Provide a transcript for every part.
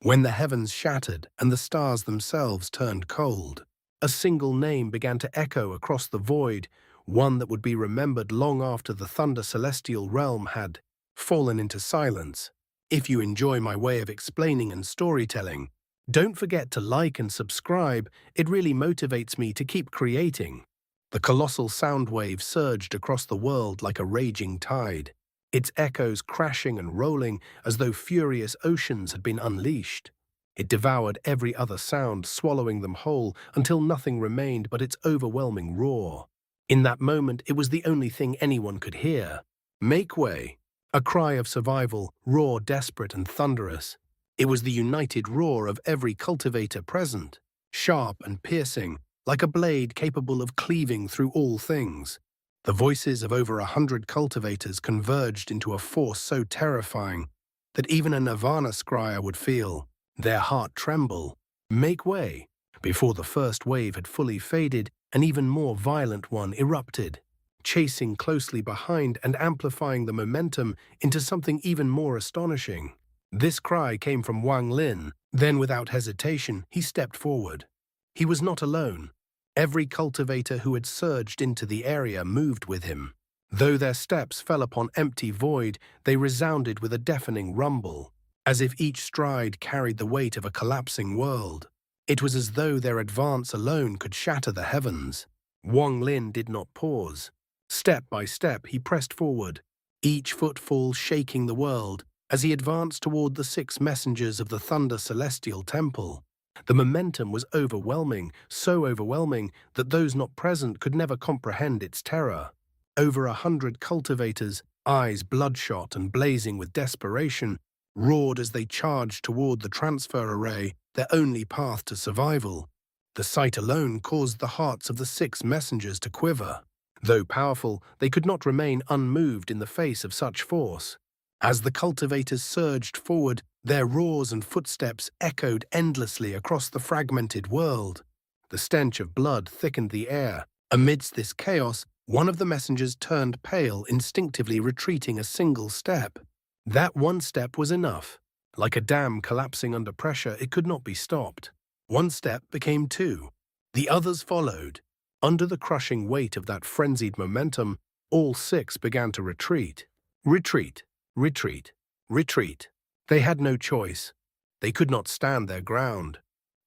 When the heavens shattered and the stars themselves turned cold, a single name began to echo across the void, one that would be remembered long after the Thunder Celestial realm had fallen into silence. If you enjoy my way of explaining and storytelling, don't forget to like and subscribe. It really motivates me to keep creating. The colossal sound wave surged across the world like a raging tide, its echoes crashing and rolling as though furious oceans had been unleashed. It devoured every other sound, swallowing them whole until nothing remained but its overwhelming roar. In that moment, it was the only thing anyone could hear. Make way! A cry of survival, raw, desperate, and thunderous. It was the united roar of every cultivator present, sharp and piercing, like a blade capable of cleaving through all things. The voices of over 100 cultivators converged into a force so terrifying that even a Nirvana scryer would feel their heart tremble. Make way! Before the first wave had fully faded, an even more violent one erupted, chasing closely behind and amplifying the momentum into something even more astonishing. This cry came from Wang Lin. Then, without hesitation, he stepped forward. He was not alone. Every cultivator who had surged into the area moved with him. Though their steps fell upon empty void, they resounded with a deafening rumble, as if each stride carried the weight of a collapsing world. It was as though their advance alone could shatter the heavens. Wang Lin did not pause. Step by step, he pressed forward, each footfall shaking the world as he advanced toward the 6 messengers of the Thunder Celestial Temple. The momentum was overwhelming, so overwhelming that those not present could never comprehend its terror. Over 100 cultivators, eyes bloodshot and blazing with desperation, roared as they charged toward the transfer array, their only path to survival. The sight alone caused the hearts of the 6 messengers to quiver. Though powerful, they could not remain unmoved in the face of such force. As the cultivators surged forward, their roars and footsteps echoed endlessly across the fragmented world. The stench of blood thickened the air. Amidst this chaos, one of the messengers turned pale, instinctively retreating a single step. That one step was enough. Like a dam collapsing under pressure, it could not be stopped. One step became 2. The others followed. Under the crushing weight of that frenzied momentum, all 6 began to retreat. Retreat, retreat, retreat. They had no choice. They could not stand their ground.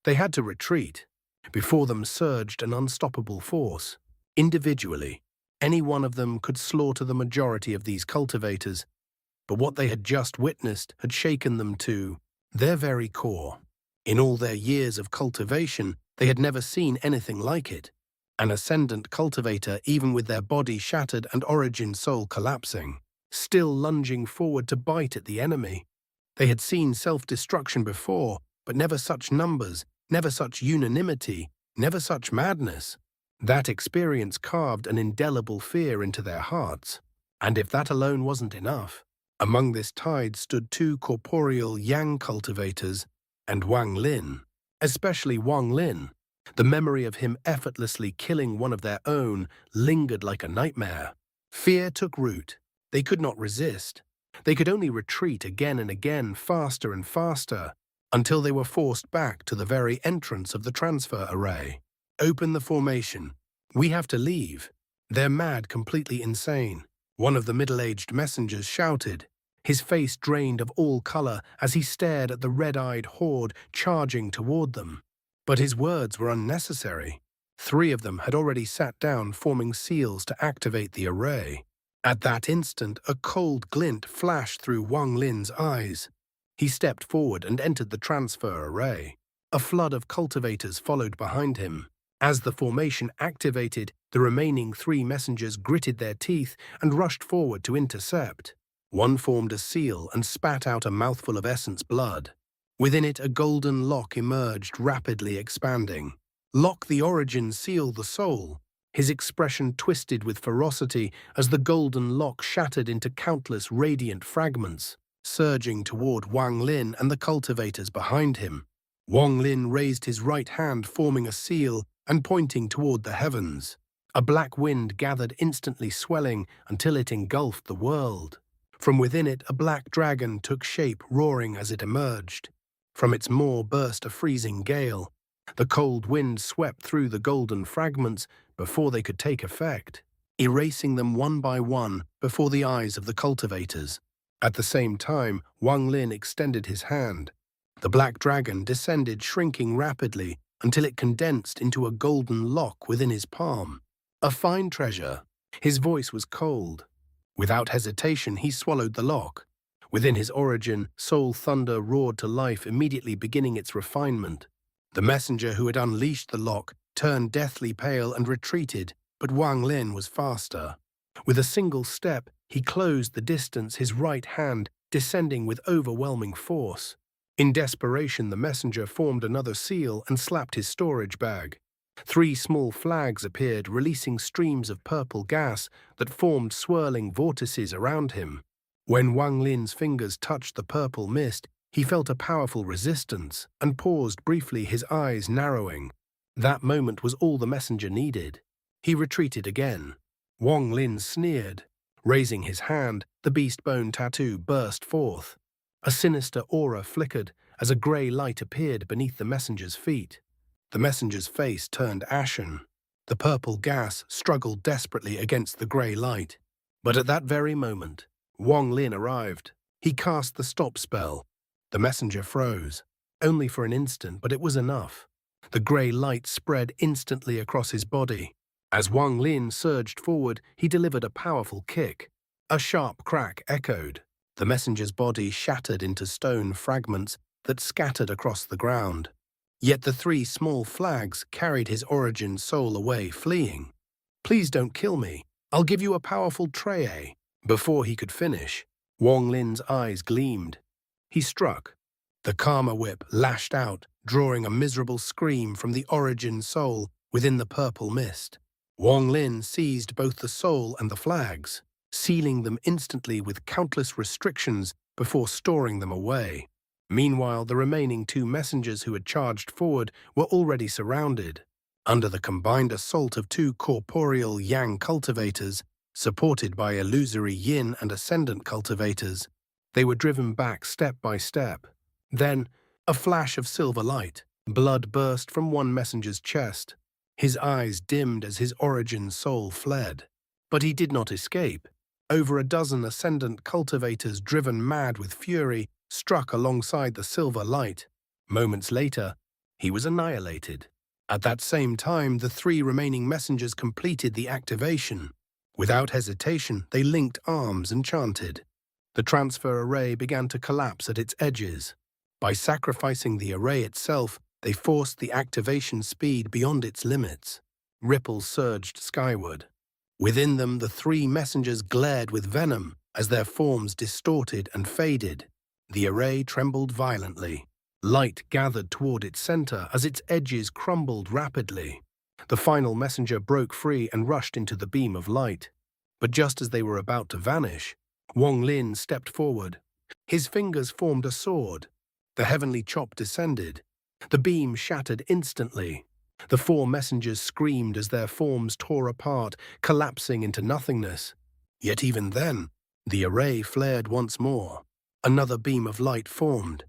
They had to retreat. Before them surged an unstoppable force. Individually, any one of them could slaughter the majority of these cultivators, but what they had just witnessed had shaken them to their very core. In all their years of cultivation, they had never seen anything like it. An ascendant cultivator, even with their body shattered and origin soul collapsing, still lunging forward to bite at the enemy. They had seen self-destruction before, but never such numbers, never such unanimity, never such madness. That experience carved an indelible fear into their hearts. And if that alone wasn't enough, among this tide stood 2 corporeal Yang cultivators and Wang Lin, especially Wang Lin. The memory of him effortlessly killing one of their own lingered like a nightmare. Fear took root. They could not resist. They could only retreat again and again, faster and faster, until they were forced back to the very entrance of the transfer array. Open the formation. We have to leave. They're mad, completely insane. One of the middle-aged messengers shouted, his face drained of all color as he stared at the red-eyed horde charging toward them. But his words were unnecessary. 3 of them had already sat down, forming seals to activate the array. At that instant, a cold glint flashed through Wang Lin's eyes. He stepped forward and entered the transfer array. A flood of cultivators followed behind him. As the formation activated, the remaining 3 messengers gritted their teeth and rushed forward to intercept. One formed a seal and spat out a mouthful of essence blood. Within it, a golden lock emerged, rapidly expanding. Lock the origin, seal the soul. His expression twisted with ferocity as the golden lock shattered into countless radiant fragments, surging toward Wang Lin and the cultivators behind him. Wang Lin raised his right hand, forming a seal and pointing toward the heavens. A black wind gathered, instantly swelling until it engulfed the world. From within it, a black dragon took shape, roaring as it emerged. From its maw burst a freezing gale. The cold wind swept through the golden fragments before they could take effect, erasing them one by one before the eyes of the cultivators. At the same time, Wang Lin extended his hand. The black dragon descended, shrinking rapidly until it condensed into a golden lock within his palm. A fine treasure. His voice was cold. Without hesitation, he swallowed the lock. Within his origin, soul thunder roared to life, immediately beginning its refinement. The messenger who had unleashed the lock turned deathly pale and retreated, but Wang Lin was faster. With a single step, he closed the distance, his right hand descending with overwhelming force. In desperation, the messenger formed another seal and slapped his storage bag. 3 small flags appeared, releasing streams of purple gas that formed swirling vortices around him. When Wang Lin's fingers touched the purple mist, he felt a powerful resistance and paused briefly, his eyes narrowing. That moment was all the messenger needed. He retreated again. Wang Lin sneered. Raising his hand, the beast bone tattoo burst forth. A sinister aura flickered as a grey light appeared beneath the messenger's feet. The messenger's face turned ashen. The purple gas struggled desperately against the grey light. But at that very moment, Wang Lin arrived. He cast the stop spell. The messenger froze. Only for an instant, but it was enough. The grey light spread instantly across his body. As Wang Lin surged forward, he delivered a powerful kick. A sharp crack echoed. The messenger's body shattered into stone fragments that scattered across the ground. Yet the 3 small flags carried his origin soul away, fleeing. "Please don't kill me. I'll give you a powerful tray." Before he could finish, Wang Lin's eyes gleamed. He struck. The Karma Whip lashed out, drawing a miserable scream from the origin soul within the purple mist. Wang Lin seized both the soul and the flags, sealing them instantly with countless restrictions before storing them away. Meanwhile, the remaining 2 messengers who had charged forward were already surrounded. Under the combined assault of 2 corporeal yang cultivators, supported by illusory yin and ascendant cultivators, they were driven back step by step. Then, a flash of silver light. Blood burst from one messenger's chest. His eyes dimmed as his origin soul fled. But he did not escape. Over a dozen ascendant cultivators, driven mad with fury, struck alongside the silver light. Moments later, he was annihilated. At that same time, the 3 remaining messengers completed the activation. Without hesitation, they linked arms and chanted. The transfer array began to collapse at its edges. By sacrificing the array itself, they forced the activation speed beyond its limits. Ripples surged skyward. Within them, the 3 messengers glared with venom as their forms distorted and faded. The array trembled violently. Light gathered toward its center as its edges crumbled rapidly. The final messenger broke free and rushed into the beam of light. But just as they were about to vanish, Wang Lin stepped forward. His fingers formed a sword. The heavenly chop descended. The beam shattered instantly. The 4 messengers screamed as their forms tore apart, collapsing into nothingness. Yet even then, the array flared once more. Another beam of light formed.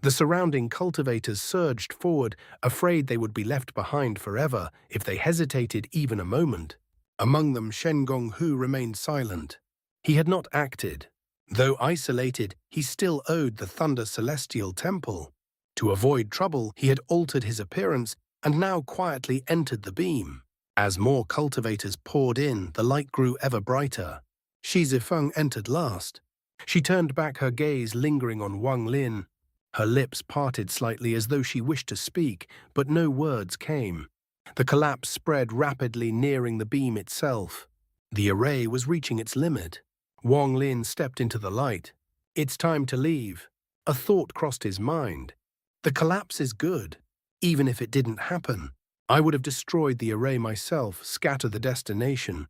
The surrounding cultivators surged forward, afraid they would be left behind forever if they hesitated even a moment. Among them, Shen Gonghu remained silent. He had not acted. Though isolated, he still owed the Thunder Celestial Temple. To avoid trouble, he had altered his appearance and now quietly entered the beam. As more cultivators poured in, the light grew ever brighter. Shi Zifeng entered last. She turned back, her gaze lingering on Wang Lin. Her lips parted slightly as though she wished to speak, but no words came. The collapse spread rapidly, nearing the beam itself. The array was reaching its limit. Wang Lin stepped into the light. "It's time to leave." A thought crossed his mind. The collapse is good. Even if it didn't happen, I would have destroyed the array myself, scatter the destination.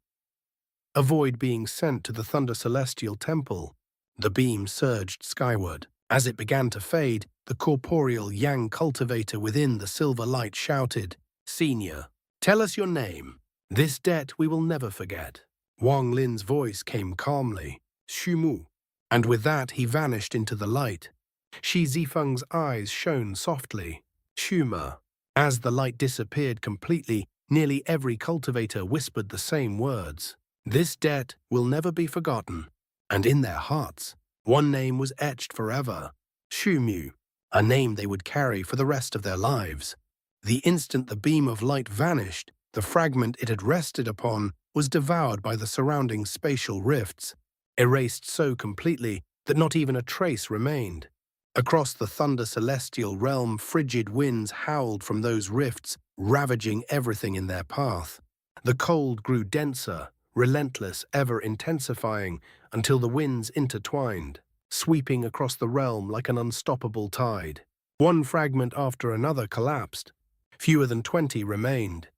Avoid being sent to the Thunder Celestial Temple. The beam surged skyward. As it began to fade, the corporeal yang cultivator within the silver light shouted, "Senior, tell us your name. This debt we will never forget." Wang Lin's voice came calmly, "Shumu." And with that, he vanished into the light. Shi Zifeng's eyes shone softly. Shumu. As the light disappeared completely, nearly every cultivator whispered the same words. This debt will never be forgotten. And in their hearts, one name was etched forever. Shumu, a name they would carry for the rest of their lives. The instant the beam of light vanished, the fragment it had rested upon was devoured by the surrounding spatial rifts, erased so completely that not even a trace remained. Across the thunder celestial realm, frigid winds howled from those rifts, ravaging everything in their path. The cold grew denser, relentless, ever intensifying, until the winds intertwined, sweeping across the realm like an unstoppable tide. One fragment after another collapsed. Fewer than 20 remained.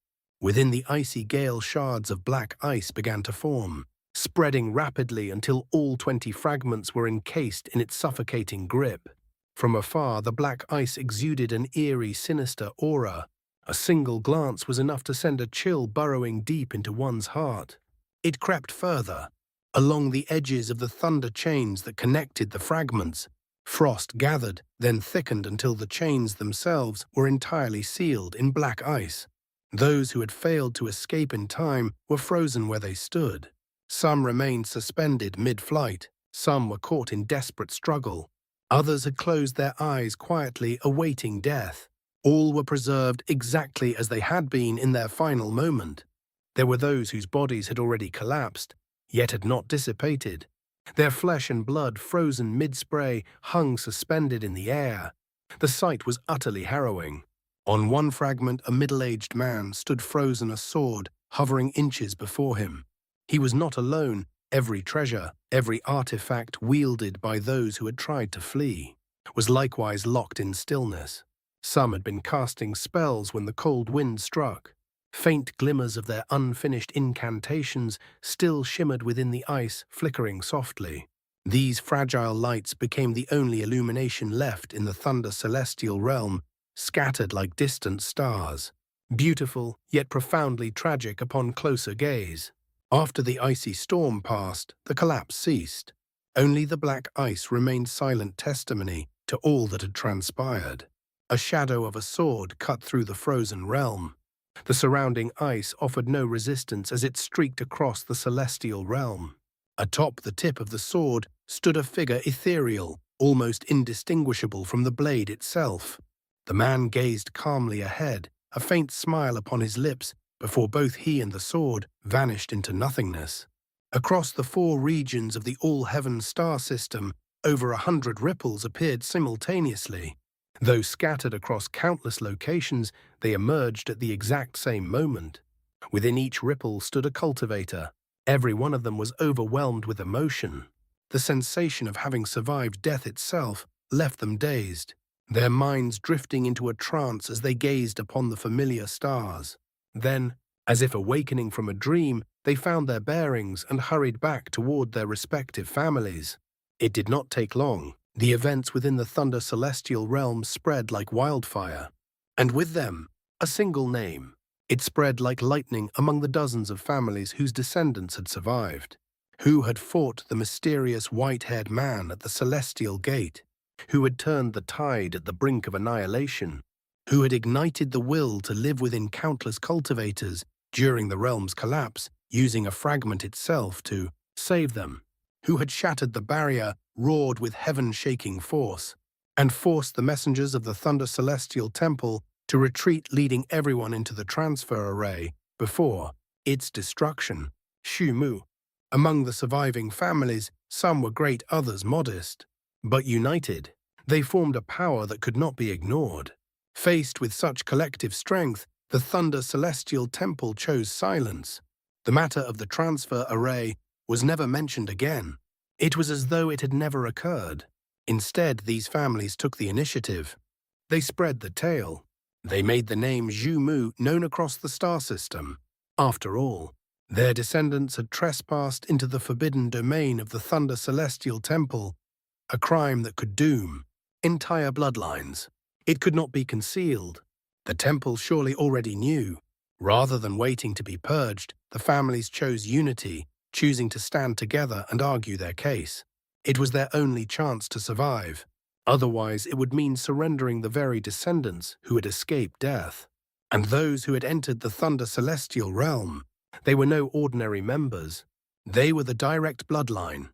Within the icy gale, shards of black ice began to form, spreading rapidly until all 20 fragments were encased in its suffocating grip. From afar, the black ice exuded an eerie, sinister aura. A single glance was enough to send a chill burrowing deep into one's heart. It crept further, along the edges of the thunder chains that connected the fragments. Frost gathered, then thickened until the chains themselves were entirely sealed in black ice. Those who had failed to escape in time were frozen where they stood. Some remained suspended mid-flight. Some were caught in desperate struggle. Others had closed their eyes quietly, awaiting death. All were preserved exactly as they had been in their final moment. There were those whose bodies had already collapsed, yet had not dissipated. Their flesh and blood, frozen mid-spray, hung suspended in the air. The sight was utterly harrowing. On one fragment, a middle-aged man stood frozen, a sword hovering inches before him. He was not alone. Every treasure, every artifact wielded by those who had tried to flee, was likewise locked in stillness. Some had been casting spells when the cold wind struck. Faint glimmers of their unfinished incantations still shimmered within the ice, flickering softly. These fragile lights became the only illumination left in the thunder celestial realm, scattered like distant stars, beautiful yet profoundly tragic upon closer gaze. After the icy storm passed, the collapse ceased. Only the black ice remained silent testimony to all that had transpired. A shadow of a sword cut through the frozen realm. The surrounding ice offered no resistance as it streaked across the celestial realm. Atop the tip of the sword stood a figure ethereal, almost indistinguishable from the blade itself. The man gazed calmly ahead, a faint smile upon his lips, before both he and the sword vanished into nothingness. Across the 4 regions of the all-heaven star system, over 100 ripples appeared simultaneously. Though scattered across countless locations, they emerged at the exact same moment. Within each ripple stood a cultivator. Every one of them was overwhelmed with emotion. The sensation of having survived death itself left them dazed, their minds drifting into a trance as they gazed upon the familiar stars. Then, as if awakening from a dream, they found their bearings and hurried back toward their respective families. It did not take long. The events within the thunder celestial realm spread like wildfire, and with them, a single name. It spread like lightning among the dozens of families whose descendants had survived. Who had fought the mysterious white-haired man at the celestial gate? Who had turned the tide at the brink of annihilation? Who had ignited the will to live within countless cultivators during the realm's collapse, using a fragment itself to save them? Who had shattered the barrier, roared with heaven-shaking force, and forced the messengers of the Thunder Celestial Temple to retreat, leading everyone into the transfer array before its destruction? Shumu. Among the surviving families, some were great, others modest. But united, they formed a power that could not be ignored. Faced with such collective strength, the Thunder Celestial Temple chose silence. The matter of the transfer array was never mentioned again. It was as though it had never occurred. Instead, these families took the initiative. They spread the tale. They made the name Shumu known across the star system. After all, their descendants had trespassed into the forbidden domain of the Thunder Celestial Temple, a crime that could doom entire bloodlines. It could not be concealed. The temple surely already knew. Rather than waiting to be purged, the families chose unity, choosing to stand together and argue their case. It was their only chance to survive. Otherwise, it would mean surrendering the very descendants who had escaped death. And those who had entered the Thunder Celestial realm, they were no ordinary members. They were the direct bloodline,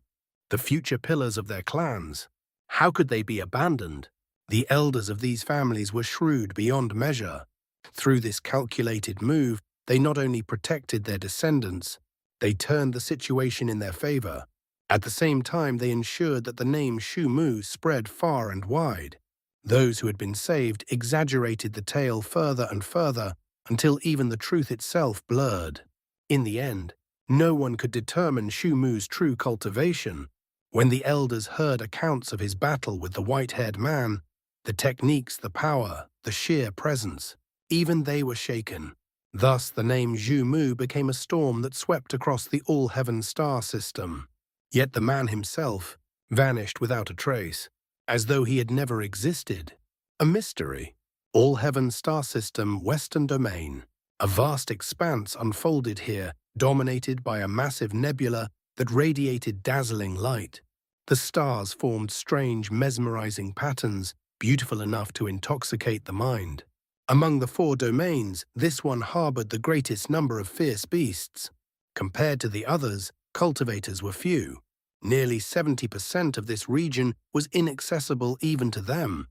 the future pillars of their clans. How could they be abandoned? The elders of these families were shrewd beyond measure. Through this calculated move, they not only protected their descendants, they turned the situation in their favor. At the same time, they ensured that the name Shumu spread far and wide. Those who had been saved exaggerated the tale further and further until even the truth itself blurred. In the end, no one could determine Shumu's true cultivation. When the elders heard accounts of his battle with the white-haired man, the techniques, the power, the sheer presence, even they were shaken. Thus, the name Shumu became a storm that swept across the all-heaven star system. Yet the man himself vanished without a trace, as though he had never existed. A mystery. All-heaven star system, Western Domain. A vast expanse unfolded here, dominated by a massive nebula that radiated dazzling light. The stars formed strange, mesmerizing patterns, beautiful enough to intoxicate the mind. Among the 4 domains, this one harbored the greatest number of fierce beasts. Compared to the others, cultivators were few. Nearly 70% of this region was inaccessible even to them.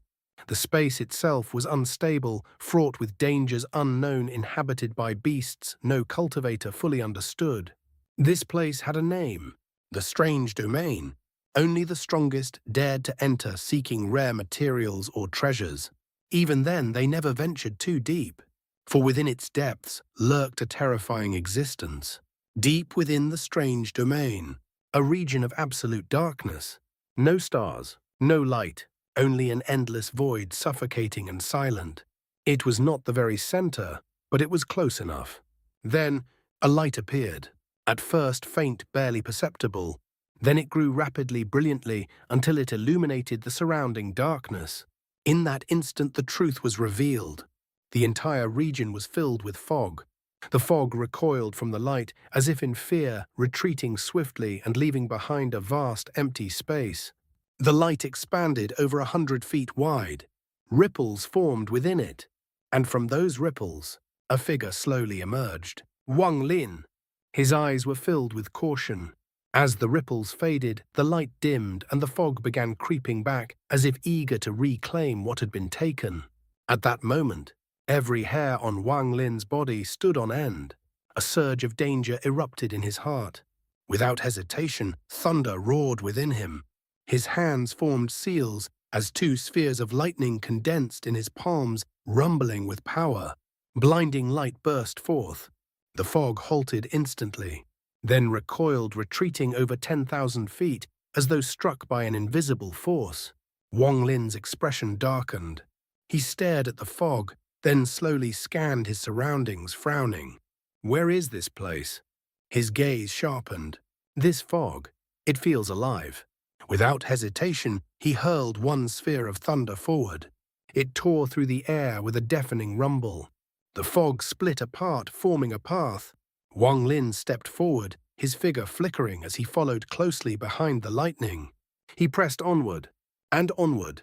The space itself was unstable, fraught with dangers unknown, inhabited by beasts no cultivator fully understood. This place had a name, the Strange Domain. Only the strongest dared to enter, seeking rare materials or treasures. Even then, they never ventured too deep, for within its depths lurked a terrifying existence. Deep within the Strange Domain, a region of absolute darkness. No stars, no light, only an endless void, suffocating and silent. It was not the very center, but it was close enough. Then a light appeared, at first faint, barely perceptible. Then it grew rapidly, brilliantly, until it illuminated the surrounding darkness. In that instant, the truth was revealed. The entire region was filled with fog. The fog recoiled from the light, as if in fear, retreating swiftly and leaving behind a vast, empty space. The light expanded over 100 feet wide. Ripples formed within it, and from those ripples, a figure slowly emerged. Wang Lin. His eyes were filled with caution. As the ripples faded, the light dimmed and the fog began creeping back, as if eager to reclaim what had been taken. At that moment, every hair on Wang Lin's body stood on end. A surge of danger erupted in his heart. Without hesitation, thunder roared within him. His hands formed seals as 2 spheres of lightning condensed in his palms, rumbling with power. Blinding light burst forth. The fog halted instantly, then recoiled, retreating over 10,000 feet, as though struck by an invisible force. Wang Lin's expression darkened. He stared at the fog, then slowly scanned his surroundings, frowning. Where is this place? His gaze sharpened. This fog, it feels alive. Without hesitation, he hurled one sphere of thunder forward. It tore through the air with a deafening rumble. The fog split apart, forming a path. Wang Lin stepped forward, his figure flickering as he followed closely behind the lightning. He pressed onward and onward.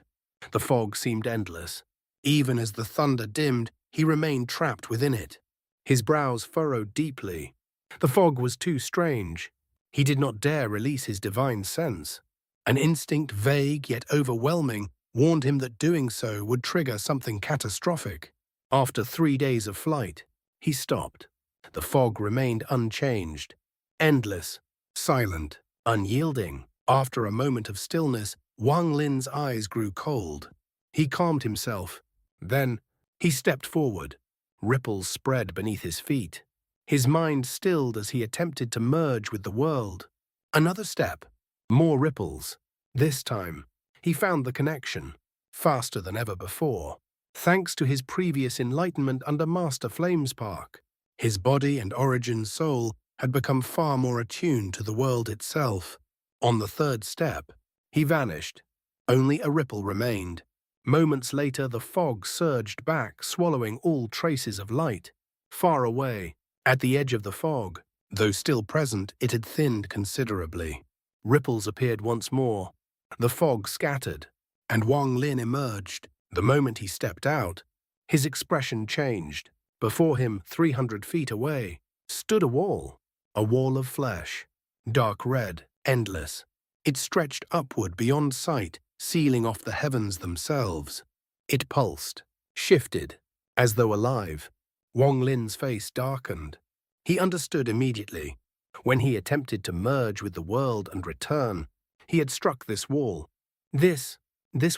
The fog seemed endless. Even as the thunder dimmed, he remained trapped within it. His brows furrowed deeply. The fog was too strange. He did not dare release his divine sense. An instinct, vague yet overwhelming, warned him that doing so would trigger something catastrophic. After 3 days of flight, he stopped. The fog remained unchanged, endless, silent, unyielding. After a moment of stillness, Wang Lin's eyes grew cold. He calmed himself. Then, he stepped forward. Ripples spread beneath his feet. His mind stilled as he attempted to merge with the world. Another step. More ripples. This time, he found the connection, faster than ever before. Thanks to his previous enlightenment under Master Flamespark, his body and origin soul had become far more attuned to the world itself. On the 3rd step, he vanished. Only a ripple remained. Moments later, the fog surged back, swallowing all traces of light. Far away, at the edge of the fog, though still present, it had thinned considerably. Ripples appeared once more. The fog scattered. and Wang Lin emerged. The moment he stepped out, his expression changed. Before him, 300 feet away, stood a wall of flesh, dark red, endless. It stretched upward beyond sight, sealing off the heavens themselves. It pulsed, shifted, as though alive. Wang Lin's face darkened. He understood immediately. When he attempted to merge with the world and return, he had struck this wall. This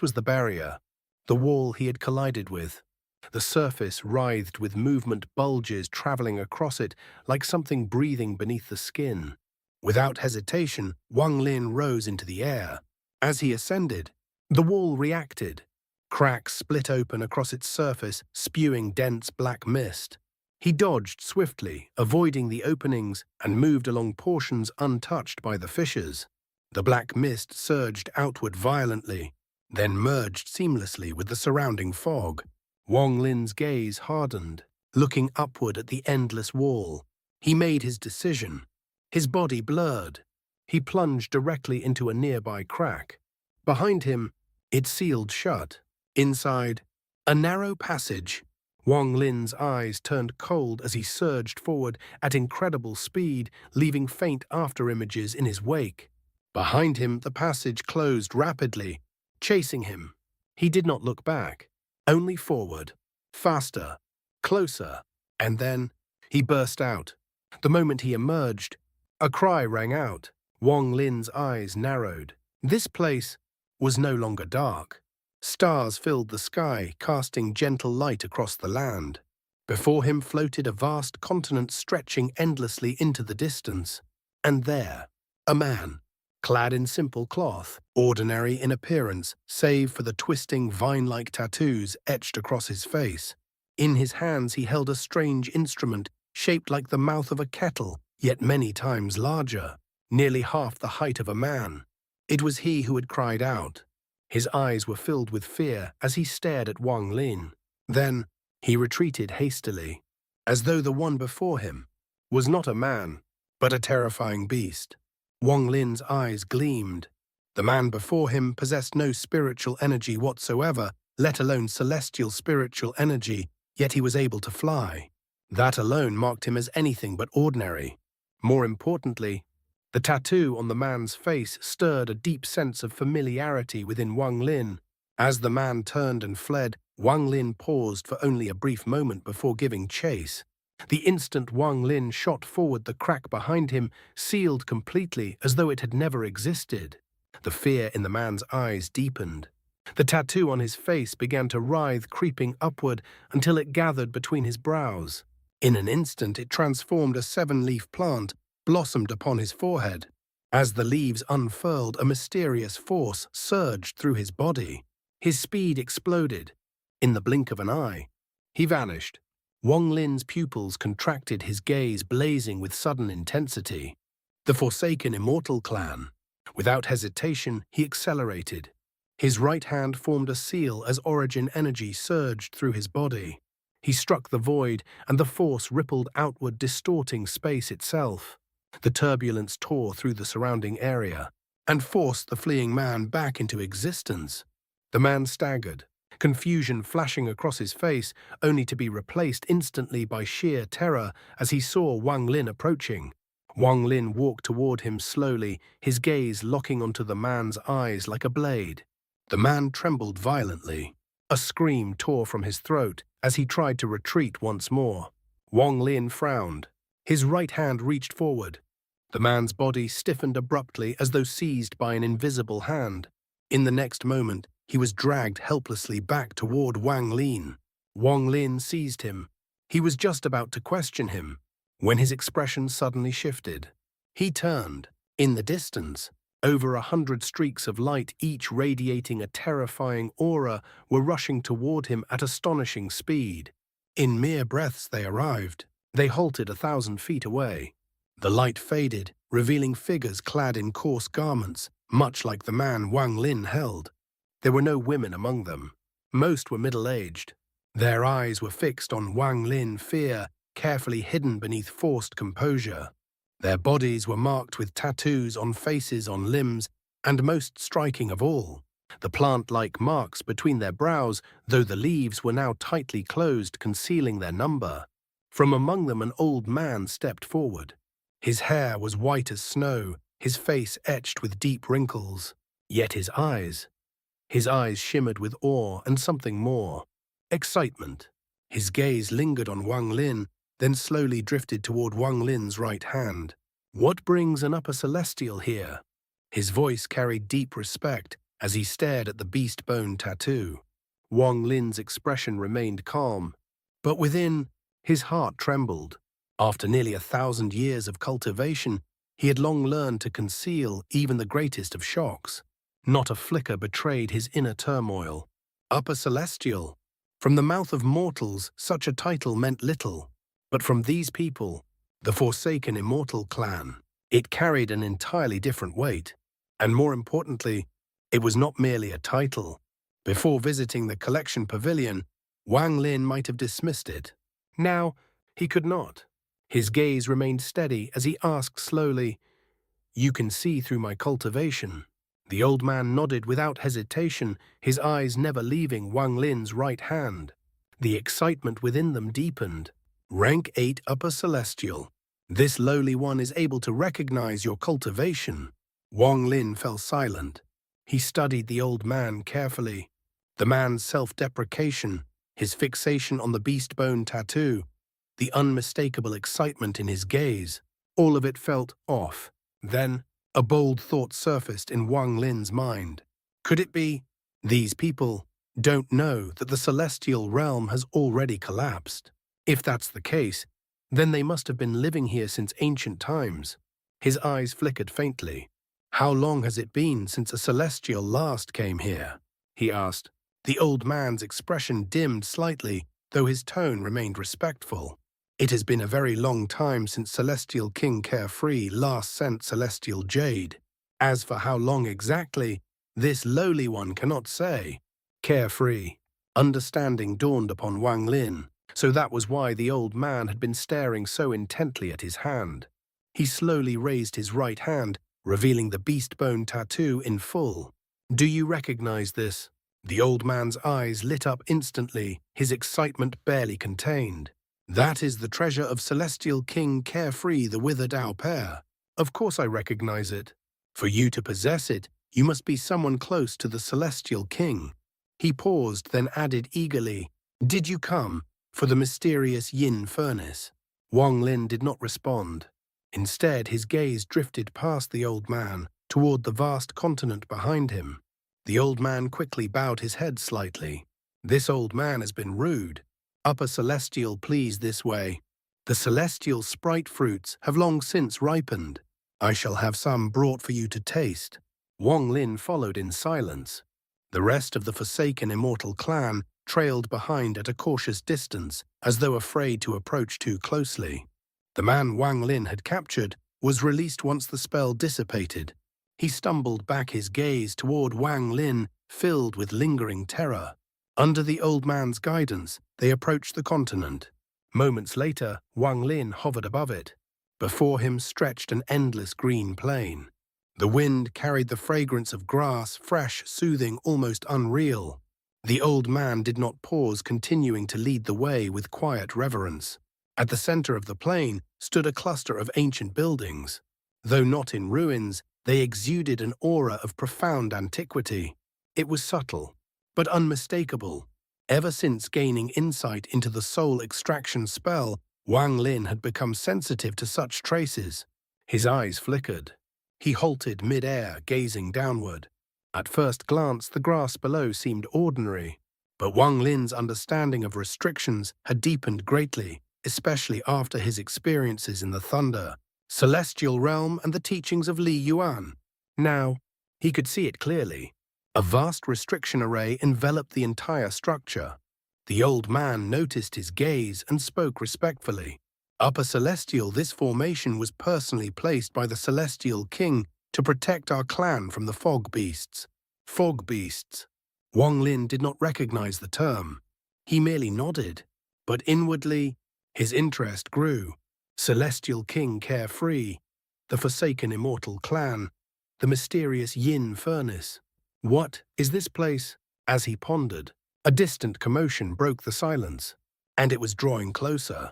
was the barrier, the wall he had collided with. The surface writhed with movement, bulges traveling across it like something breathing beneath the skin. Without hesitation, Wang Lin rose into the air. As he ascended, the wall reacted. Cracks split open across its surface, spewing dense black mist. He dodged swiftly, avoiding the openings, and moved along portions untouched by the fissures. The black mist surged outward violently, then merged seamlessly with the surrounding fog. Wang Lin's gaze hardened, looking upward at the endless wall. He made his decision. His body blurred. He plunged directly into a nearby crack. Behind him, it sealed shut. Inside, a narrow passage. Wang Lin's eyes turned cold as he surged forward at incredible speed, leaving faint afterimages in his wake. Behind him, the passage closed rapidly, chasing him. He did not look back, only forward, faster, closer, and then he burst out. The moment he emerged, a cry rang out. Wang Lin's eyes narrowed. This place was no longer dark. Stars filled the sky, casting gentle light across the land. Before him floated a vast continent stretching endlessly into the distance. And there, a man, clad in simple cloth, ordinary in appearance, save for the twisting vine-like tattoos etched across his face. In his hands he held a strange instrument, shaped like the mouth of a kettle, yet many times larger, nearly half the height of a man. It was he who had cried out. His eyes were filled with fear as he stared at Wang Lin. Then he retreated hastily, as though the one before him was not a man, but a terrifying beast. Wang Lin's eyes gleamed. The man before him possessed no spiritual energy whatsoever, let alone celestial spiritual energy, yet he was able to fly. That alone marked him as anything but ordinary. More importantly, the tattoo on the man's face stirred a deep sense of familiarity within Wang Lin. As the man turned and fled, Wang Lin paused for only a brief moment before giving chase. The instant Wang Lin shot forward, the crack behind him sealed completely as though it had never existed. The fear in the man's eyes deepened. The tattoo on his face began to writhe, creeping upward until it gathered between his brows. In an instant, it transformed a 7-leaf plant, blossomed upon his forehead. As the leaves unfurled, a mysterious force surged through his body. His speed exploded. In the blink of an eye, he vanished. Wang Lin's pupils contracted, his gaze blazing with sudden intensity. The Forsaken Immortal Clan. Without hesitation, he accelerated. His right hand formed a seal as origin energy surged through his body. He struck the void, and the force rippled outward, distorting space itself. The turbulence tore through the surrounding area and forced the fleeing man back into existence. The man staggered, confusion flashing across his face, only to be replaced instantly by sheer terror as he saw Wang Lin approaching. Wang Lin walked toward him slowly, his gaze locking onto the man's eyes like a blade. The man trembled violently. A scream tore from his throat as he tried to retreat once more. Wang Lin frowned. His right hand reached forward. The man's body stiffened abruptly as though seized by an invisible hand. In the next moment, he was dragged helplessly back toward Wang Lin. Wang Lin seized him. He was just about to question him when his expression suddenly shifted. He turned. In the distance, over 100 streaks of light, each radiating a terrifying aura, were rushing toward him at astonishing speed. In mere breaths they arrived. They halted 1,000 feet away. The light faded, revealing figures clad in coarse garments, much like the man Wang Lin held. There were no women among them. Most were middle-aged. Their eyes were fixed on Wang Lin, fear carefully hidden beneath forced composure. Their bodies were marked with tattoos on faces, on limbs, and most striking of all, the plant-like marks between their brows, though the leaves were now tightly closed, concealing their number. From among them an old man stepped forward. His hair was white as snow, his face etched with deep wrinkles. Yet his eyes shimmered with awe and something more. Excitement. His gaze lingered on Wang Lin, then slowly drifted toward Wang Lin's right hand. "What brings an upper celestial here?" His voice carried deep respect as he stared at the beast bone tattoo. Wang Lin's expression remained calm, but within, his heart trembled. After nearly 1,000 years of cultivation, he had long learned to conceal even the greatest of shocks. Not a flicker betrayed his inner turmoil. Upper celestial. From the mouth of mortals, such a title meant little. But from these people, the Forsaken Immortal clan, it carried an entirely different weight. And more importantly, it was not merely a title. Before visiting the collection pavilion, Wang Lin might have dismissed it. Now, he could not. His gaze remained steady as he asked slowly, "You can see through my cultivation?" The old man nodded without hesitation, his eyes never leaving Wang Lin's right hand. The excitement within them deepened. "Rank 8 Upper Celestial. This lowly one is able to recognize your cultivation." Wang Lin fell silent. He studied the old man carefully. The man's self-deprecation, his fixation on the beast bone tattoo, the unmistakable excitement in his gaze, all of it felt off. Then, a bold thought surfaced in Wang Lin's mind. Could it be, these people don't know that the celestial realm has already collapsed? If that's the case, then they must have been living here since ancient times. His eyes flickered faintly. "How long has it been since a celestial last came here?" he asked. The old man's expression dimmed slightly, though his tone remained respectful. "It has been a very long time since Celestial King Carefree last sent Celestial Jade. As for how long exactly, this lowly one cannot say." Carefree. Understanding dawned upon Wang Lin, so that was why the old man had been staring so intently at his hand. He slowly raised his right hand, revealing the beast bone tattoo in full. "Do you recognize this?" The old man's eyes lit up instantly, his excitement barely contained. "That is the treasure of Celestial King Carefree the Withered Au Pair. Of course I recognize it. For you to possess it, you must be someone close to the Celestial King." He paused, then added eagerly, "Did you come for the mysterious Yin furnace?" Wang Lin did not respond. Instead, his gaze drifted past the old man, toward the vast continent behind him. The old man quickly bowed his head slightly. "This old man has been rude. Upper Celestial, please this way. The celestial sprite fruits have long since ripened. I shall have some brought for you to taste." Wang Lin followed in silence. The rest of the Forsaken Immortal clan trailed behind at a cautious distance, as though afraid to approach too closely. The man Wang Lin had captured was released once the spell dissipated. He stumbled back, his gaze toward Wang Lin, filled with lingering terror. Under the old man's guidance, they approached the continent. Moments later, Wang Lin hovered above it. Before him stretched an endless green plain. The wind carried the fragrance of grass, fresh, soothing, almost unreal. The old man did not pause, continuing to lead the way with quiet reverence. At the center of the plain stood a cluster of ancient buildings. Though not in ruins, they exuded an aura of profound antiquity. It was subtle, but unmistakable. Ever since gaining insight into the soul extraction spell, Wang Lin had become sensitive to such traces. His eyes flickered. He halted mid-air, gazing downward. At first glance, the grass below seemed ordinary, but Wang Lin's understanding of restrictions had deepened greatly, especially after his experiences in the Thunder, Celestial Realm, and the teachings of Li Yuan. Now, he could see it clearly. A vast restriction array enveloped the entire structure. The old man noticed his gaze and spoke respectfully. "Upper Celestial, this formation was personally placed by the Celestial King to protect our clan from the fog beasts." Fog beasts. Wang Lin did not recognize the term. He merely nodded, but inwardly, his interest grew. Celestial King Carefree, the Forsaken Immortal clan, the mysterious Yin furnace. What is this place? As he pondered, a distant commotion broke the silence, and it was drawing closer.